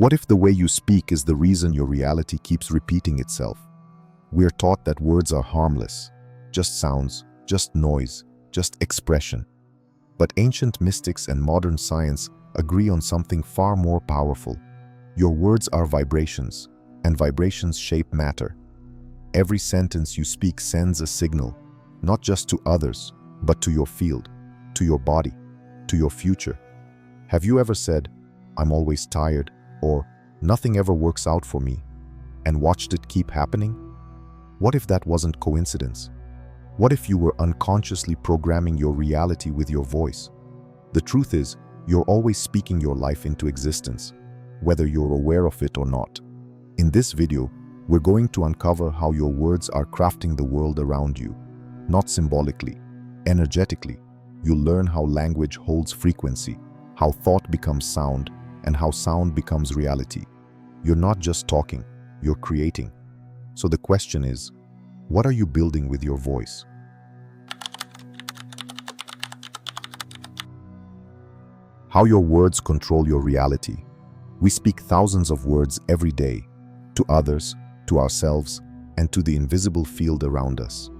What if the way you speak is the reason your reality keeps repeating itself? We're taught that words are harmless, just sounds, just noise, just expression. But ancient mystics and modern science agree on something far more powerful. Your words are vibrations, and vibrations shape matter. Every sentence you speak sends a signal, not just to others, but to your field, to your body, to your future. Have you ever said, "I'm always tired," or "nothing ever works out for me," and watched it keep happening? What if that wasn't coincidence? What if you were unconsciously programming your reality with your voice? The truth is, you're always speaking your life into existence, whether you're aware of it or not. In this video, we're going to uncover how your words are crafting the world around you, not symbolically, energetically. You'll learn how language holds frequency, how thought becomes sound, and how sound becomes reality. You're not just talking, you're creating. So the question is, what are you building with your voice? How your words control your reality. We speak thousands of words every day, to others, to ourselves, and to the invisible field around us.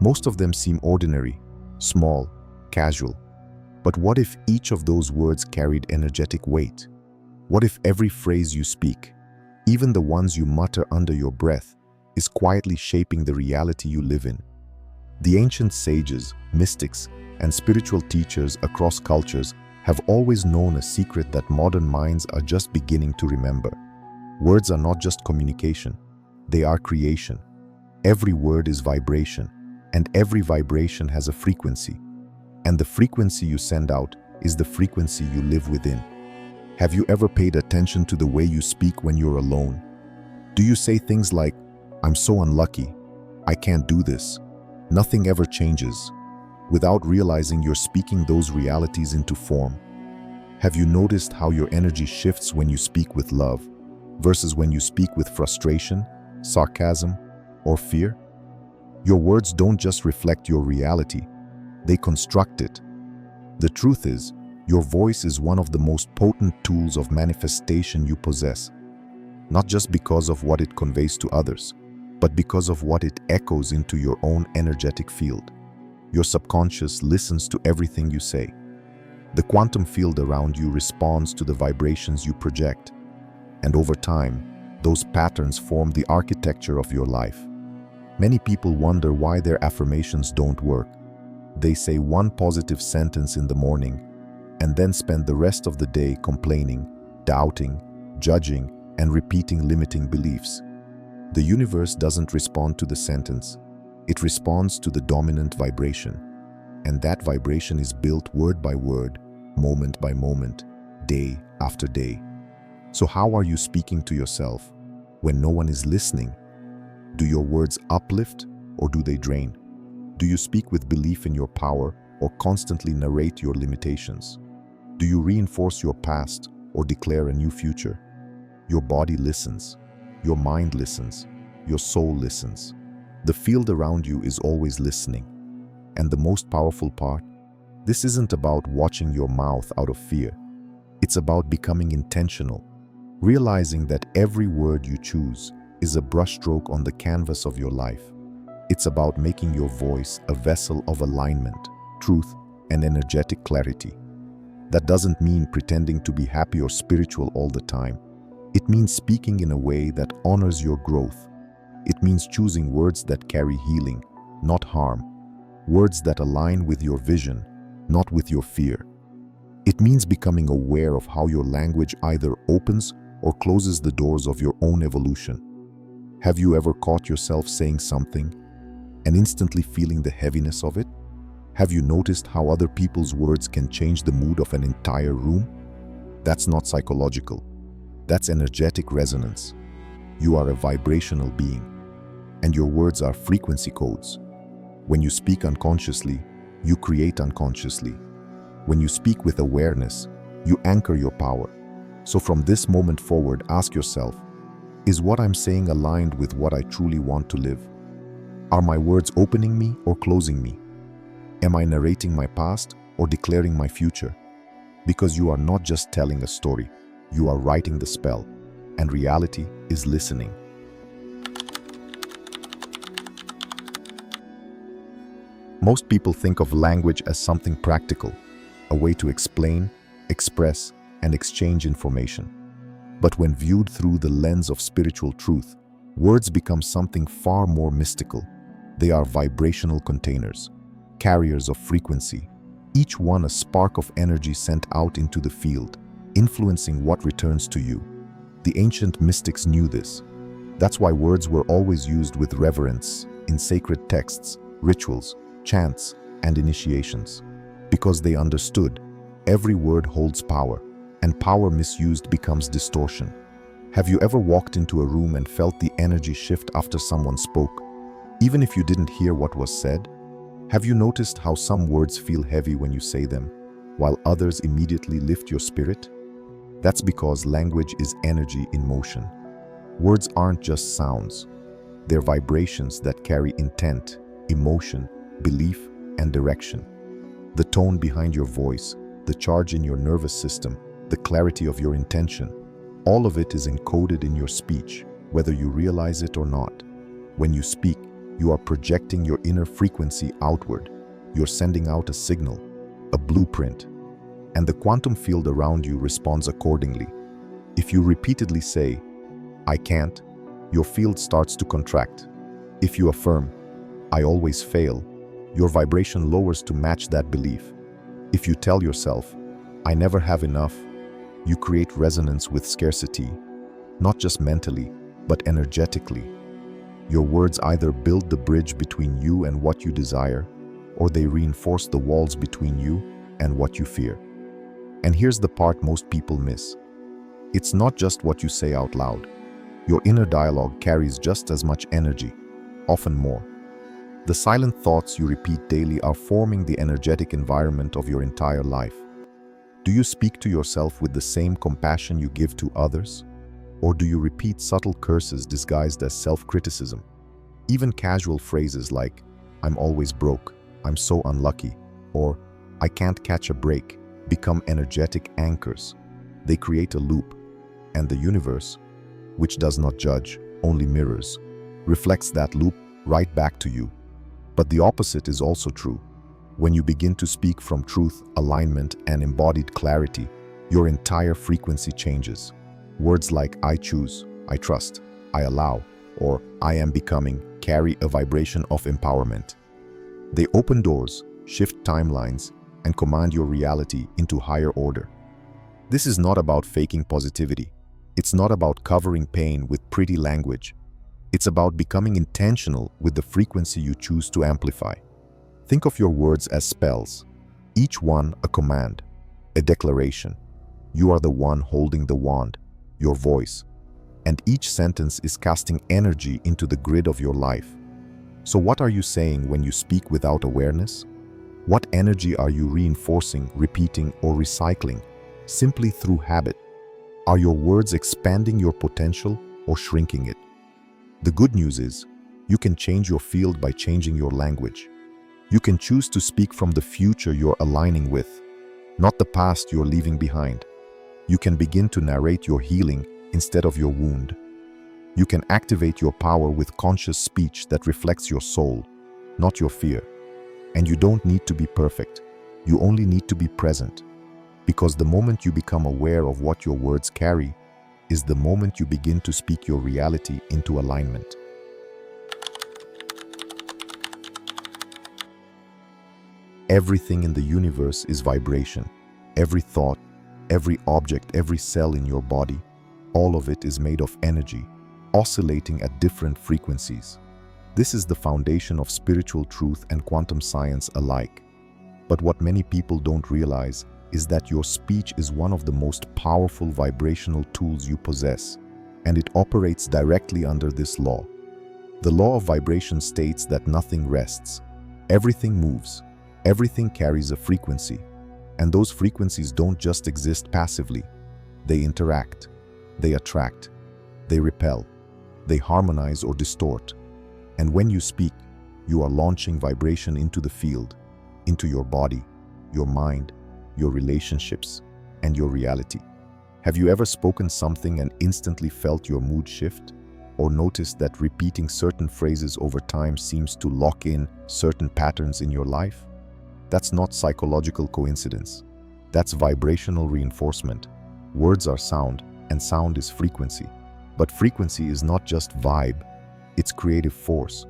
Most of them seem ordinary, small, casual. But what if each of those words carried energetic weight? What if every phrase you speak, even the ones you mutter under your breath, is quietly shaping the reality you live in? The ancient sages, mystics, and spiritual teachers across cultures have always known a secret that modern minds are just beginning to remember. Words are not just communication, they are creation. Every word is vibration, and every vibration has a frequency. And the frequency you send out is the frequency you live within. Have you ever paid attention to the way you speak when you're alone? Do you say things like, "I'm so unlucky, I can't do this, nothing ever changes," without realizing you're speaking those realities into form? Have you noticed how your energy shifts when you speak with love versus when you speak with frustration, sarcasm, or fear? Your words don't just reflect your reality, they construct it. The truth is, your voice is one of the most potent tools of manifestation you possess, not just because of what it conveys to others, but because of what it echoes into your own energetic field. Your subconscious listens to everything you say. The quantum field around you responds to the vibrations you project, and over time, those patterns form the architecture of your life. Many people wonder why their affirmations don't work. They say one positive sentence in the morning and then spend the rest of the day complaining, doubting, judging, and repeating limiting beliefs. The universe doesn't respond to the sentence. It responds to the dominant vibration. And that vibration is built word by word, moment by moment, day after day. So how are you speaking to yourself when no one is listening? Do your words uplift or do they drain? Do you speak with belief in your power or constantly narrate your limitations? Do you reinforce your past or declare a new future? Your body listens, your mind listens, your soul listens. The field around you is always listening. And the most powerful part, this isn't about watching your mouth out of fear. It's about becoming intentional, realizing that every word you choose is a brushstroke on the canvas of your life. It's about making your voice a vessel of alignment, truth, and energetic clarity. That doesn't mean pretending to be happy or spiritual all the time. It means speaking in a way that honors your growth. It means choosing words that carry healing, not harm. Words that align with your vision, not with your fear. It means becoming aware of how your language either opens or closes the doors of your own evolution. Have you ever caught yourself saying something and instantly feeling the heaviness of it? Have you noticed how other people's words can change the mood of an entire room? That's not psychological. That's energetic resonance. You are a vibrational being, and your words are frequency codes. When you speak unconsciously, you create unconsciously. When you speak with awareness, you anchor your power. So from this moment forward, ask yourself, is what I'm saying aligned with what I truly want to live? Are my words opening me or closing me? Am I narrating my past or declaring my future? Because you are not just telling a story, you are writing the spell. and reality is listening. Most people think of language as something practical, a way to explain, express, and exchange information. But when viewed through the lens of spiritual truth, words become something far more mystical. They are vibrational containers, carriers of frequency, each one a spark of energy sent out into the field, influencing what returns to you. The ancient mystics knew this. That's why words were always used with reverence in sacred texts, rituals, chants, and initiations. Because they understood, every word holds power, and power misused becomes distortion. Have you ever walked into a room and felt the energy shift after someone spoke, even if you didn't hear what was said? Have you noticed how some words feel heavy when you say them, while others immediately lift your spirit? That's because language is energy in motion. Words aren't just sounds. They're vibrations that carry intent, emotion, belief, and direction. The tone behind your voice, the charge in your nervous system, the clarity of your intention, all of it is encoded in your speech, whether you realize it or not. When you speak, you are projecting your inner frequency outward. You're sending out a signal, a blueprint, and the quantum field around you responds accordingly. If you repeatedly say, "I can't," your field starts to contract. If you affirm, "I always fail," your vibration lowers to match that belief. If you tell yourself, "I never have enough," you create resonance with scarcity, not just mentally, but energetically. Your words either build the bridge between you and what you desire, or they reinforce the walls between you and what you fear. And here's the part most people miss. It's not just what you say out loud. Your inner dialogue carries just as much energy, often more. The silent thoughts you repeat daily are forming the energetic environment of your entire life. Do you speak to yourself with the same compassion you give to others? Or do you repeat subtle curses disguised as self-criticism? Even casual phrases like, "I'm always broke," "I'm so unlucky," or "I can't catch a break" become energetic anchors. They create a loop, and the universe, which does not judge, only mirrors, reflects that loop right back to you. But the opposite is also true. When you begin to speak from truth, alignment, and embodied clarity, your entire frequency changes. Words like "I choose," "I trust," "I allow," or "I am becoming" carry a vibration of empowerment. They open doors, shift timelines, and command your reality into higher order. This is not about faking positivity. It's not about covering pain with pretty language. It's about becoming intentional with the frequency you choose to amplify. Think of your words as spells, each one a command, a declaration. You are the one holding the wand, your voice, and each sentence is casting energy into the grid of your life. So what are you saying when you speak without awareness? What energy are you reinforcing, repeating, or recycling, simply through habit? Are your words expanding your potential or shrinking it? The good news is, you can change your field by changing your language. You can choose to speak from the future you're aligning with, not the past you're leaving behind. You can begin to narrate your healing instead of your wound. You can activate your power with conscious speech that reflects your soul, not your fear. And you don't need to be perfect. You only need to be present. Because the moment you become aware of what your words carry is the moment you begin to speak your reality into alignment. Everything in the universe is vibration. Every thought, every object, every cell in your body, all of it is made of energy, oscillating at different frequencies. This is the foundation of spiritual truth and quantum science alike. But what many people don't realize is that your speech is one of the most powerful vibrational tools you possess, and it operates directly under this law. The law of vibration states that nothing rests. Everything moves. Everything carries a frequency. And those frequencies don't just exist passively. They interact. They attract. They repel. They harmonize or distort. And when you speak, you are launching vibration into the field, into your body, your mind, your relationships, and your reality. Have you ever spoken something and instantly felt your mood shift? Or noticed that repeating certain phrases over time seems to lock in certain patterns in your life? That's not psychological coincidence. That's vibrational reinforcement. Words are sound, and sound is frequency. But frequency is not just vibe, it's creative force.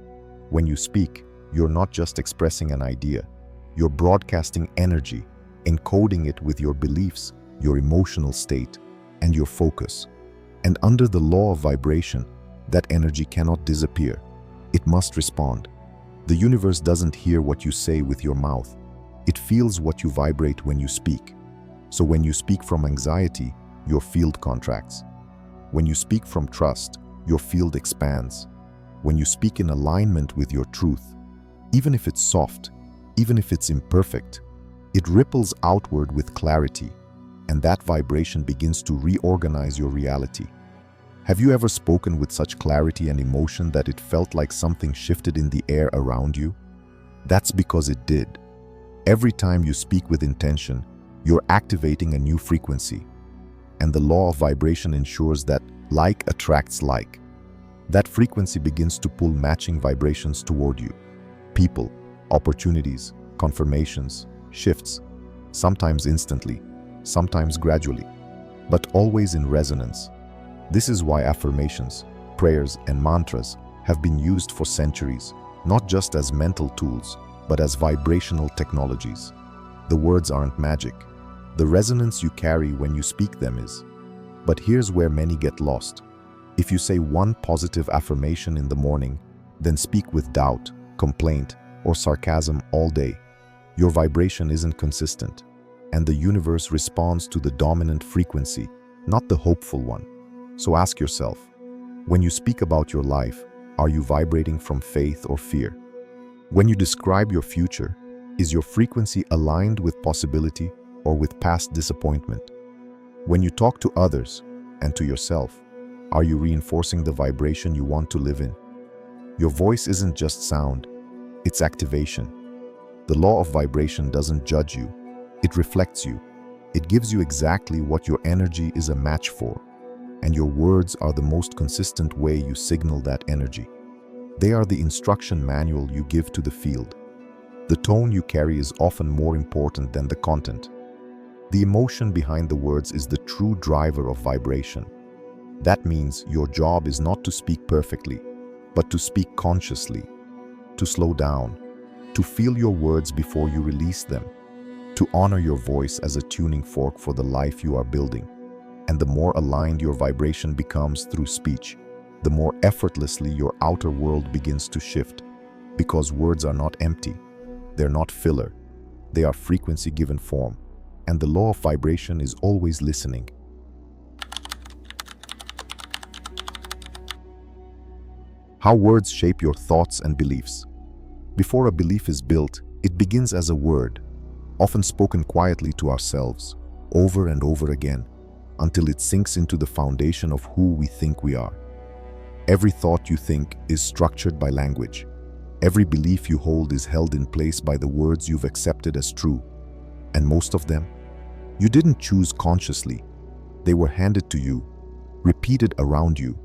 When you speak, you're not just expressing an idea. You're broadcasting energy, encoding it with your beliefs, your emotional state, and your focus. And under the law of vibration, that energy cannot disappear. It must respond. The universe doesn't hear what you say with your mouth. It feels what you vibrate when you speak. So when you speak from anxiety, your field contracts. When you speak from trust, your field expands. When you speak in alignment with your truth, even if it's soft, even if it's imperfect, it ripples outward with clarity, and that vibration begins to reorganize your reality. Have you ever spoken with such clarity and emotion that it felt like something shifted in the air around you? That's because it did. Every time you speak with intention, you're activating a new frequency. And the law of vibration ensures that like attracts like. That frequency begins to pull matching vibrations toward you. People, opportunities, confirmations, shifts, sometimes instantly, sometimes gradually, but always in resonance. This is why affirmations, prayers, and mantras have been used for centuries, not just as mental tools, but as vibrational technologies. The words aren't magic. The resonance you carry when you speak them is. But here's where many get lost. If you say one positive affirmation in the morning, then speak with doubt, complaint, or sarcasm all day, your vibration isn't consistent, and the universe responds to the dominant frequency, not the hopeful one. So ask yourself, when you speak about your life, are you vibrating from faith or fear? When you describe your future, is your frequency aligned with possibility or with past disappointment? When you talk to others and to yourself, are you reinforcing the vibration you want to live in? Your voice isn't just sound, it's activation. The law of vibration doesn't judge you, it reflects you. It gives you exactly what your energy is a match for, and your words are the most consistent way you signal that energy. They are the instruction manual you give to the field. The tone you carry is often more important than the content. The emotion behind the words is the true driver of vibration. That means your job is not to speak perfectly, but to speak consciously, to slow down, to feel your words before you release them, to honor your voice as a tuning fork for the life you are building. And the more aligned your vibration becomes through speech, the more effortlessly your outer world begins to shift. Because words are not empty, they're not filler, they are frequency given form, and the law of vibration is always listening. How words shape your thoughts and beliefs. Before a belief is built, it begins as a word, often spoken quietly to ourselves, over and over again, until it sinks into the foundation of who we think we are. Every thought you think is structured by language. Every belief you hold is held in place by the words you've accepted as true. And most of them, you didn't choose consciously. They were handed to you, repeated around you,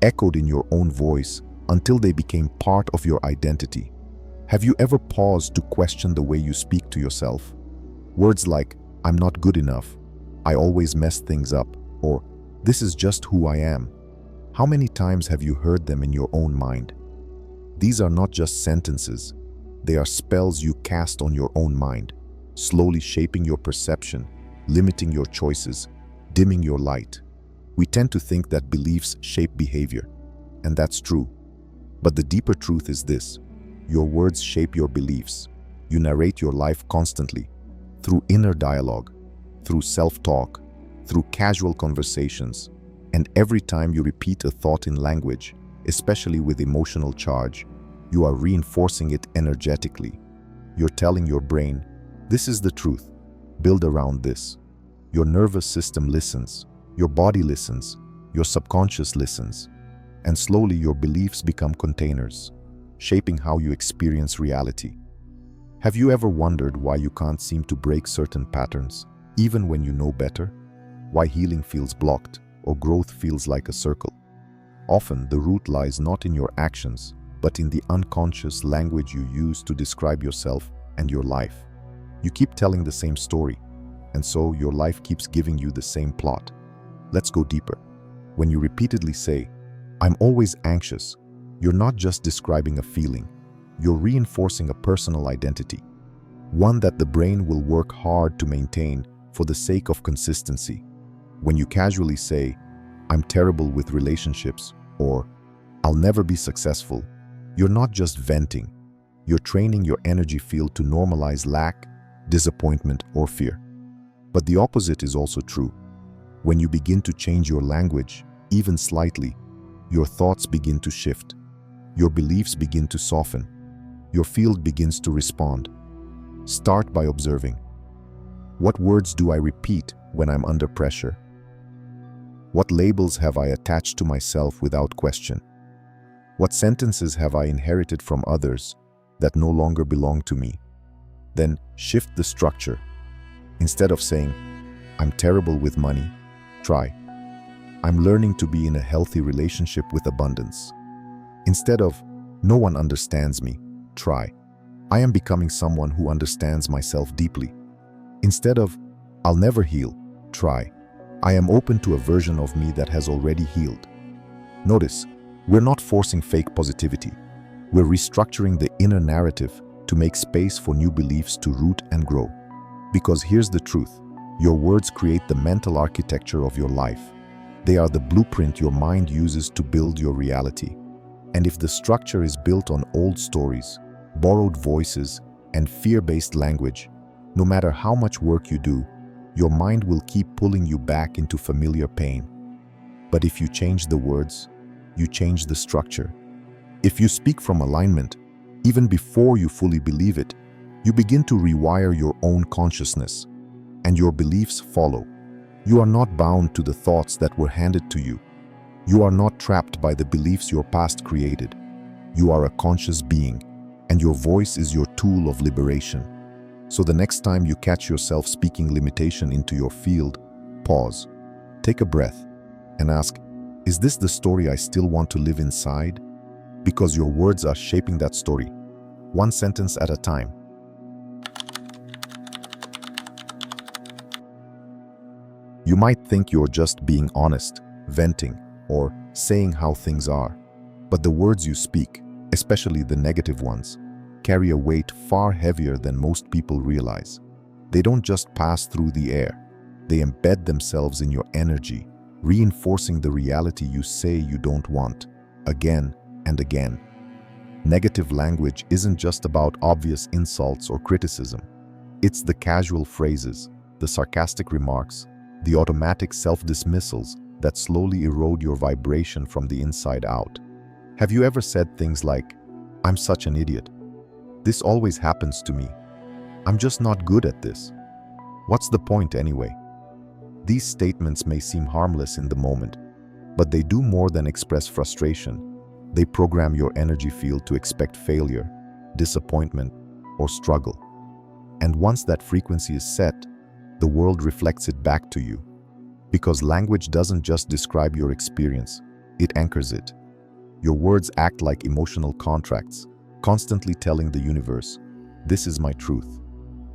echoed in your own voice until they became part of your identity. Have you ever paused to question the way you speak to yourself? Words like, "I'm not good enough," "I always mess things up," or "this is just who I am." How many times have you heard them in your own mind? These are not just sentences. They are spells you cast on your own mind, slowly shaping your perception, limiting your choices, dimming your light. We tend to think that beliefs shape behavior, and that's true. But the deeper truth is this: your words shape your beliefs. You narrate your life constantly, through inner dialogue, through self-talk, through casual conversations, and every time you repeat a thought in language, especially with emotional charge, you are reinforcing it energetically. You're telling your brain, "This is the truth. Build around this." Your nervous system listens, your body listens, your subconscious listens, and slowly your beliefs become containers, shaping how you experience reality. Have you ever wondered why you can't seem to break certain patterns, even when you know better? why healing feels blocked or growth feels like a circle. Often, the root lies not in your actions, but in the unconscious language you use to describe yourself and your life. You keep telling the same story, and so your life keeps giving you the same plot. Let's go deeper. When you repeatedly say, "I'm always anxious," you're not just describing a feeling, you're reinforcing a personal identity, one that the brain will work hard to maintain for the sake of consistency. When you casually say, "I'm terrible with relationships," or "I'll never be successful," you're not just venting, you're training your energy field to normalize lack, disappointment, or fear. But the opposite is also true. When you begin to change your language, even slightly, your thoughts begin to shift, your beliefs begin to soften, your field begins to respond. Start by observing. What words do I repeat when I'm under pressure? What labels have I attached to myself without question? What sentences have I inherited from others that no longer belong to me? Then shift the structure. Instead of saying, "I'm terrible with money," try, "I'm learning to be in a healthy relationship with abundance." Instead of, "No one understands me," try, "I am becoming someone who understands myself deeply." Instead of, "I'll never heal," try, "I am open to a version of me that has already healed." Notice, we're not forcing fake positivity. We're restructuring the inner narrative to make space for new beliefs to root and grow. Because here's the truth, your words create the mental architecture of your life. They are the blueprint your mind uses to build your reality. And if the structure is built on old stories, borrowed voices, and fear-based language, no matter how much work you do, your mind will keep pulling you back into familiar pain. But if you change the words, you change the structure. If you speak from alignment, even before you fully believe it, you begin to rewire your own consciousness, and your beliefs follow. You are not bound to the thoughts that were handed to you. You are not trapped by the beliefs your past created. You are a conscious being, and your voice is your tool of liberation. So the next time you catch yourself speaking limitation into your field, pause, take a breath, and ask, "Is this the story I still want to live inside?" Because your words are shaping that story, one sentence at a time. You might think you're just being honest, venting, or saying how things are. But the words you speak, especially the negative ones, carry a weight far heavier than most people realize. They don't just pass through the air. They embed themselves in your energy, reinforcing the reality you say you don't want, again and again. Negative language isn't just about obvious insults or criticism. It's the casual phrases, the sarcastic remarks, the automatic self-dismissals that slowly erode your vibration from the inside out. Have you ever said things like, "I'm such an idiot. This always happens to me. I'm just not good at this. What's the point anyway?" These statements may seem harmless in the moment, but they do more than express frustration. They program your energy field to expect failure, disappointment, or struggle. And once that frequency is set, the world reflects it back to you. Because language doesn't just describe your experience, it anchors it. Your words act like emotional contracts, constantly telling the universe, "This is my truth."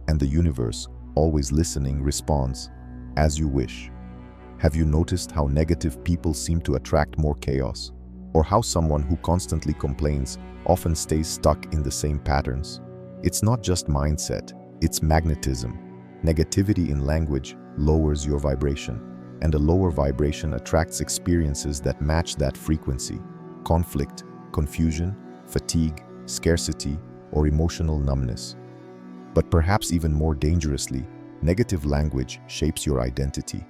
And the universe, always listening, responds, "As you wish." Have you noticed how negative people seem to attract more chaos? Or how someone who constantly complains often stays stuck in the same patterns? It's not just mindset, it's magnetism. Negativity in language lowers your vibration, and a lower vibration attracts experiences that match that frequency: conflict, confusion, fatigue, scarcity, or emotional numbness. But perhaps even more dangerously, negative language shapes your identity.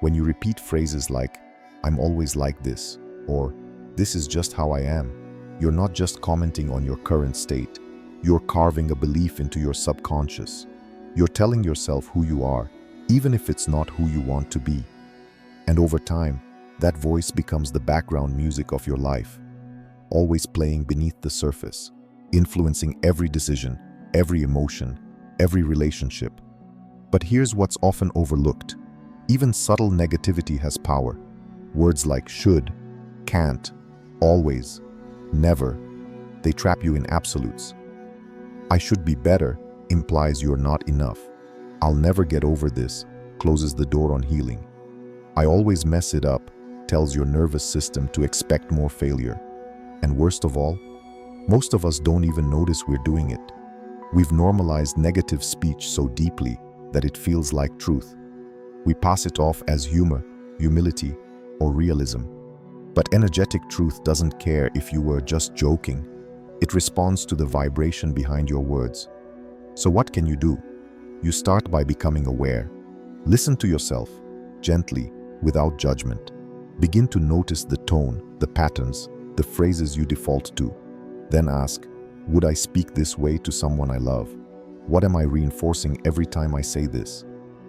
When you repeat phrases like, "I'm always like this," or "This is just how I am," you're not just commenting on your current state, you're carving a belief into your subconscious. You're telling yourself who you are, even if it's not who you want to be. And over time, that voice becomes the background music of your life, always playing beneath the surface, influencing every decision, every emotion, every relationship. But here's what's often overlooked. Even subtle negativity has power. Words like should, can't, always, never, they trap you in absolutes. I should be better implies you're not enough. I'll never get over this closes the door on healing. I always mess it up tells your nervous system to expect more failure. And worst of all, most of us don't even notice we're doing it. We've normalized negative speech so deeply that it feels like truth. We pass it off as humor, humility, or realism. But energetic truth doesn't care if you were just joking. It responds to the vibration behind your words. So what can you do? You start by becoming aware. Listen to yourself, gently, without judgment. Begin to notice the tone, the patterns, the phrases you default to. Then ask, would I speak this way to someone I love? What am I reinforcing every time I say this?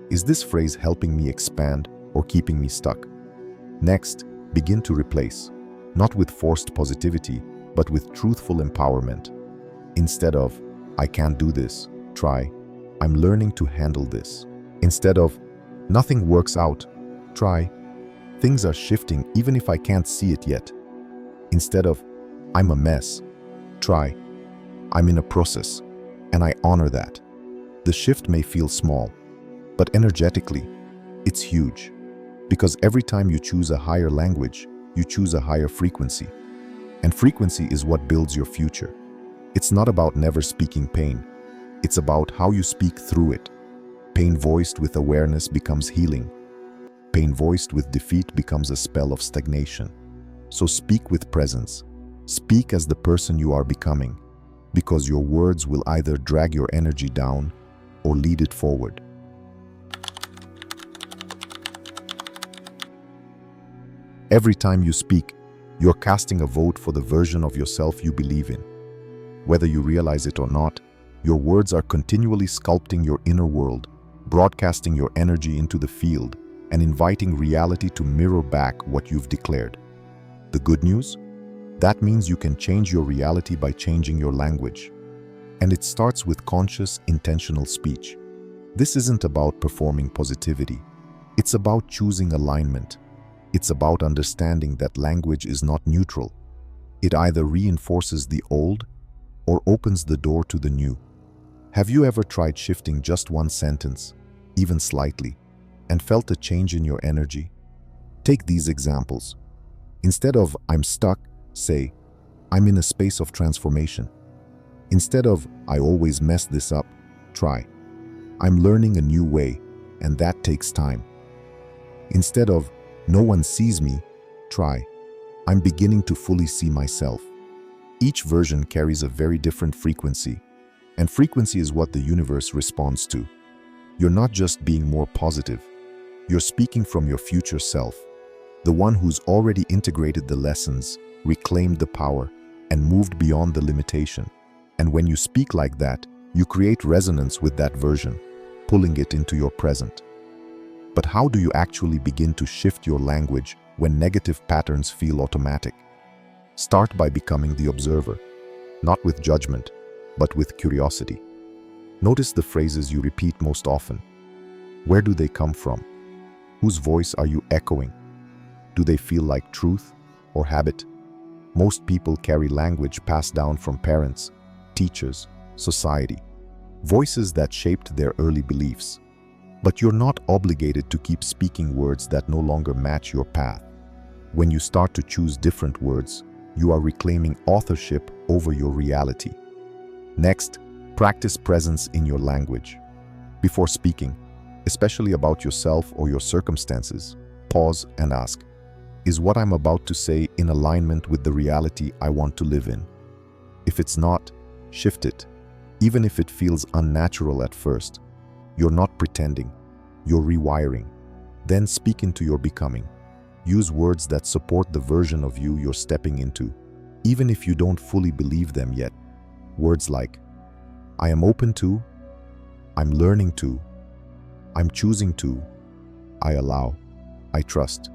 Is this phrase helping me expand or keeping me stuck? Next, begin to replace, not with forced positivity, but with truthful empowerment. Instead of, I can't do this, try, I'm learning to handle this. Instead of, nothing works out, try, things are shifting even if I can't see it yet. Instead of, I'm a mess, try, I'm in a process, and I honor that. The shift may feel small, but energetically, it's huge. Because every time you choose a higher language, you choose a higher frequency. And frequency is what builds your future. It's not about never speaking pain. It's about how you speak through it. Pain voiced with awareness becomes healing. Pain voiced with defeat becomes a spell of stagnation. So speak with presence. Speak as the person you are becoming, because your words will either drag your energy down or lead it forward. Every time you speak, you're casting a vote for the version of yourself you believe in. Whether you realize it or not, your words are continually sculpting your inner world, broadcasting your energy into the field, and inviting reality to mirror back what you've declared. The good news? That means you can change your reality by changing your language. And it starts with conscious, intentional speech. This isn't about performing positivity. It's about choosing alignment. It's about understanding that language is not neutral. It either reinforces the old or opens the door to the new. Have you ever tried shifting just one sentence, even slightly, and felt a change in your energy? Take these examples. Instead of I'm stuck, say, I'm in a space of transformation. Instead of I always mess this up, try, I'm learning a new way, and that takes time. Instead of no one sees me, try, I'm beginning to fully see myself. Each version carries a very different frequency, and frequency is what the universe responds to. You're not just being more positive, you're speaking from your future self, the one who's already integrated the lessons, reclaimed the power, and moved beyond the limitation. And when you speak like that, you create resonance with that version, pulling it into your present. But how do you actually begin to shift your language when negative patterns feel automatic? Start by becoming the observer, not with judgment, but with curiosity. Notice the phrases you repeat most often. Where do they come from? Whose voice are you echoing? Do they feel like truth or habit? Most people carry language passed down from parents, teachers, society, voices that shaped their early beliefs. But you're not obligated to keep speaking words that no longer match your path. When you start to choose different words, you are reclaiming authorship over your reality. Next, practice presence in your language. Before speaking, especially about yourself or your circumstances, pause and ask, is what I'm about to say in alignment with the reality I want to live in? If it's not, shift it, even if it feels unnatural at first. You're not pretending, you're rewiring. Then speak into your becoming. Use words that support the version of you you're stepping into, even if you don't fully believe them yet. Words like, I am open to, I'm learning to, I'm choosing to, I allow, I trust,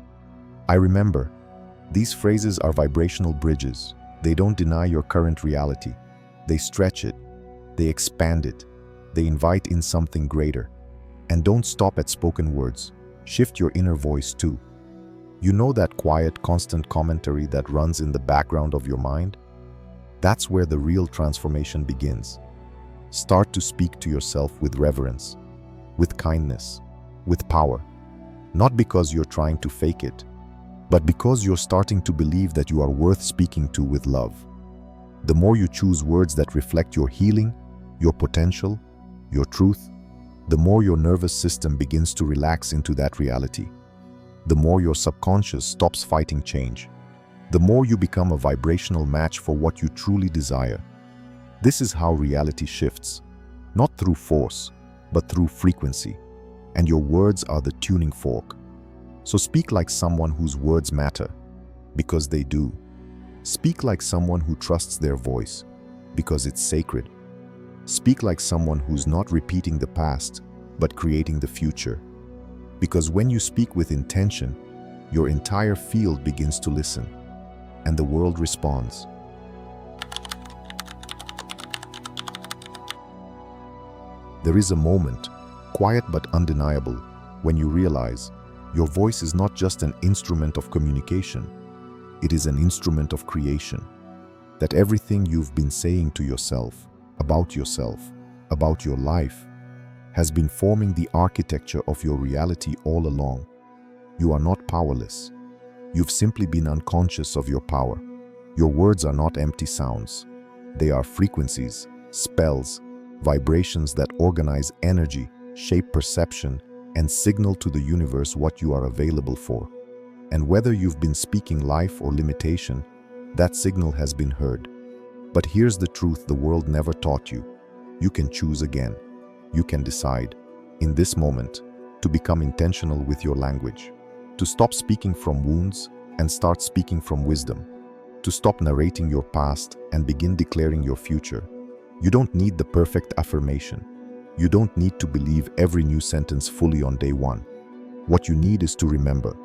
I remember. These phrases are vibrational bridges. They don't deny your current reality. They stretch it, they expand it, they invite in something greater. And don't stop at spoken words. Shift your inner voice too. You know that quiet, constant commentary that runs in the background of your mind? That's where the real transformation begins. Start to speak to yourself with reverence, with kindness, with power. Not because you're trying to fake it, but because you're starting to believe that you are worth speaking to with love. The more you choose words that reflect your healing, your potential, your truth, the more your nervous system begins to relax into that reality. The more your subconscious stops fighting change. The more you become a vibrational match for what you truly desire. This is how reality shifts, not through force, but through frequency. And your words are the tuning fork. So speak like someone whose words matter, because they do. Speak like someone who trusts their voice, because it's sacred. Speak like someone who's not repeating the past, but creating the future. Because when you speak with intention, your entire field begins to listen, and the world responds. There is a moment, quiet but undeniable, when you realize your voice is not just an instrument of communication, it is an instrument of creation. That everything you've been saying to yourself, about your life, has been forming the architecture of your reality all along. You are not powerless. You've simply been unconscious of your power. Your words are not empty sounds. They are frequencies, spells, vibrations that organize energy, shape perception, and signal to the universe what you are available for. And whether you've been speaking life or limitation, that signal has been heard. But here's the truth the world never taught you. You can choose again. You can decide, in this moment, to become intentional with your language, to stop speaking from wounds and start speaking from wisdom, to stop narrating your past and begin declaring your future. You don't need the perfect affirmation. You don't need to believe every new sentence fully on day one. What you need is to remember,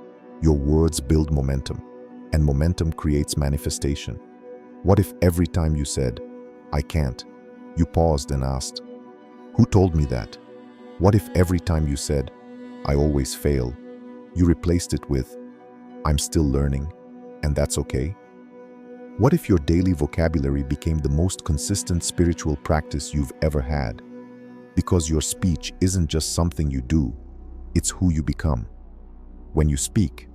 your words build momentum, and momentum creates manifestation. What if every time you said, "I can't," you paused and asked, "Who told me that?" What if every time you said, "I always fail," you replaced it with, "I'm still learning, and that's okay"? What if your daily vocabulary became the most consistent spiritual practice you've ever had? Because your speech isn't just something you do, it's who you become. When you speak,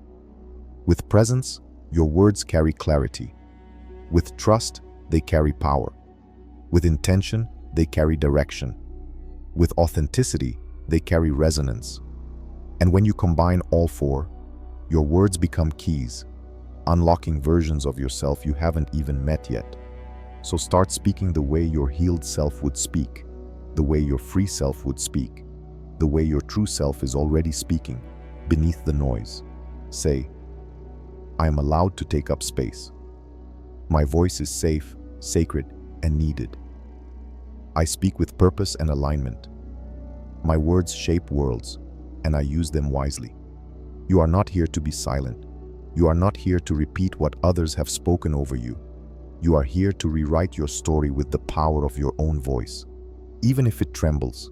with presence, your words carry clarity. With trust, they carry power. With intention, they carry direction. With authenticity, they carry resonance. And when you combine all four, your words become keys, unlocking versions of yourself you haven't even met yet. So start speaking the way your healed self would speak, the way your free self would speak, the way your true self is already speaking, beneath the noise. Say, "I am allowed to take up space. My voice is safe, sacred, and needed. I speak with purpose and alignment. My words shape worlds, and I use them wisely." You are not here to be silent. You are not here to repeat what others have spoken over you. You are here to rewrite your story with the power of your own voice. Even if it trembles,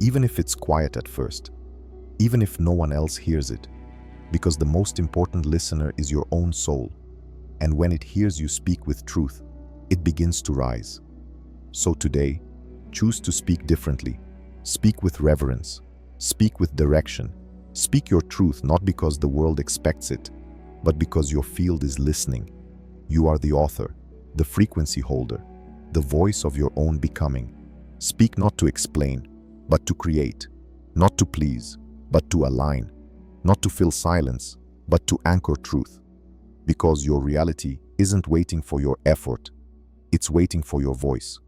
even if it's quiet at first, even if no one else hears it, because the most important listener is your own soul. And when it hears you speak with truth, it begins to rise. So today, choose to speak differently. Speak with reverence. Speak with direction. Speak your truth not because the world expects it, but because your field is listening. You are the author, the frequency holder, the voice of your own becoming. Speak not to explain, but to create. Not to please, but to align. Not to fill silence, but to anchor truth. Because your reality isn't waiting for your effort, it's waiting for your voice.